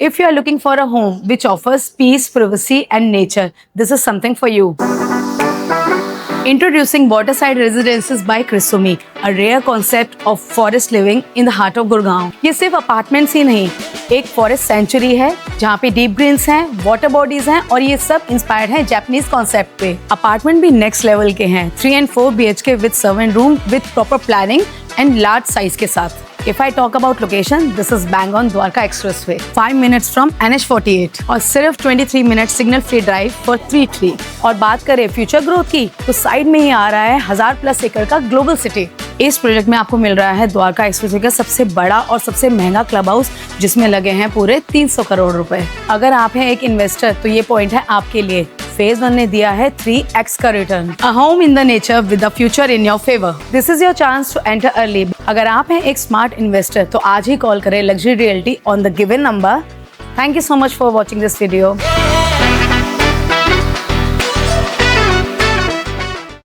If you are looking for a home which offers peace, privacy and nature, this is something for you. Introducing Waterside Residences by Krisumi, a rare concept of forest living in the heart of Gurgaon. ये सिर्फ apartments ही नहीं, एक forest century है जहाँ पे deep Green's हैं, water bodies हैं और ये सब इंस्पायर्ड है जापानीज कॉन्सेप्ट पे। अपार्टमेंट भी नेक्स्ट लेवल के हैं, 3 and 4 BHK with servant room with proper planning and large size के साथ। If I talk about location, this is bang on Dwarka Expressway, 5 minutes from NH48 और सिर्फ 23 minute signal free drive for 3 और बात करें future growth की तो side में ही आ रहा है 1000+ एकड़ का ग्लोबल सिटी। इस प्रोजेक्ट में आपको मिल रहा है द्वारका एक्सप्रेसवे का सबसे बड़ा और सबसे महंगा क्लब हाउस जिसमें लगे हैं पूरे 300 करोड़ रुपए। अगर आप हैं एक इन्वेस्टर तो ये पॉइंट है आपके लिए। फेज 1 ने दिया है 3x का return. A home in the nature with the future in your favour. This is your chance to enter early. अगर आप हैं एक स्मार्ट इन्वेस्टर तो आज ही कॉल करें luxury realty on the given number. Thank you so much for watching this video.